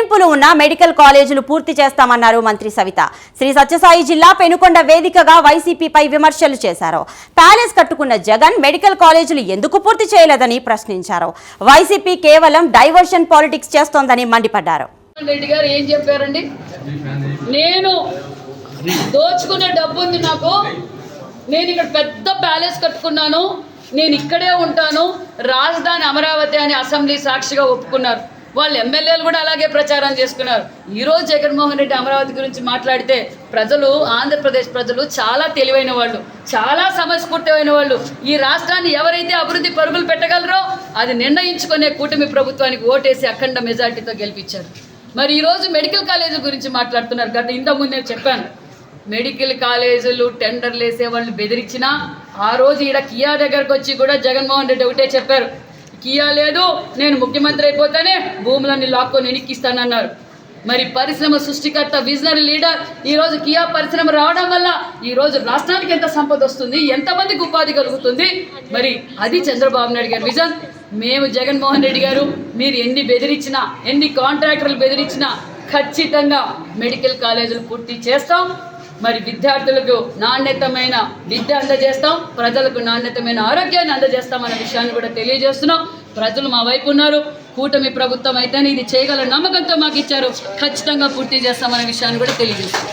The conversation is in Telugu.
గుర్తింపులు ఉన్న మెడికల్ కాలేజీలు పూర్తి చేస్తామన్నారు మంత్రి సవిత. శ్రీ సత్యసాయి జిల్లా పెనుకొండ వేదికగా వైసీపీపై విమర్శలు చేశారు. ప్యాలెస్ కట్టుకున్న జగన్ మెడికల్ కాలేజీలు ఎందుకు పూర్తి చేయలేదని ప్రశ్నించారు. వైసీపీ కేవలం డైవర్షన్ పాలిటిక్స్ చేస్తోందని మండిపడ్డారు. రెడ్డి గారు ఏం చెప్పారండి? నేను దోచుకునే డబ్బు ఉంది నాకు, నేను ఇక్కడ పెద్ద ప్యాలెస్ కట్టుకున్నాను, నేను ఇక్కడే ఉంటాను, రాజధాని అమరావతి అని అసెంబ్లీ సాక్షిగా ఒప్పుకున్నారు. వాళ్ళు ఎమ్మెల్యేలు కూడా అలాగే ప్రచారం చేసుకున్నారు. ఈరోజు జగన్మోహన్ రెడ్డి అమరావతి గురించి మాట్లాడితే ప్రజలు, ఆంధ్రప్రదేశ్ ప్రజలు చాలా తెలివైన వాళ్ళు, చాలా సమస్ఫూర్తమైన వాళ్ళు. ఈ రాష్ట్రాన్ని ఎవరైతే అభివృద్ధి పరుగులు పెట్టగలరో అది నిర్ణయించుకునే కూటమి ప్రభుత్వానికి ఓటేసి అఖండ మెజార్టీతో గెలిపించారు. మరి ఈరోజు మెడికల్ కాలేజీల గురించి మాట్లాడుతున్నారు. ఇంతకుముందు నేను చెప్పాను, మెడికల్ కాలేజీలు టెండర్లు వేసే వాళ్ళు బెదిరించినా ఆ రోజు ఈడ కియా దగ్గరకు వచ్చి కూడా జగన్మోహన్ రెడ్డి ఒకటే చెప్పారు, కియా లేదు, నేను ముఖ్యమంత్రి అయిపోతానే భూములన్నీ లాక్కొని వెనక్కిస్తానన్నారు. మరి పరిశ్రమ సృష్టికర్త, విజనరీ లీడర్, ఈరోజు కియా పరిశ్రమ రావడం వల్ల ఈరోజు రాష్ట్రానికి ఎంత సంపద వస్తుంది, ఎంతమందికి ఉపాధి కలుగుతుంది. మరి అది చంద్రబాబు నాయుడు గారి విజన్. మేము జగన్మోహన్ రెడ్డి గారు మీరు ఎన్ని బెదిరించినా, ఎన్ని కాంట్రాక్టర్లు బెదిరించినా ఖచ్చితంగా మెడికల్ కాలేజీలు పూర్తి చేస్తాం. మరి విద్యార్థులకు నాణ్యతమైన విద్య అందజేస్తాం, ప్రజలకు నాణ్యతమైన ఆరోగ్యాన్ని అందజేస్తామన్న విషయాన్ని కూడా తెలియజేస్తున్నాం. ప్రజలు మా వైపు ఉన్నారు. కూటమి ప్రభుత్వం అయితేనే ఇది చేయగల నమ్మకంతో మాకు ఇచ్చారు. ఖచ్చితంగా పూర్తి చేస్తామనే విషయాన్ని కూడా తెలియజేస్తాం.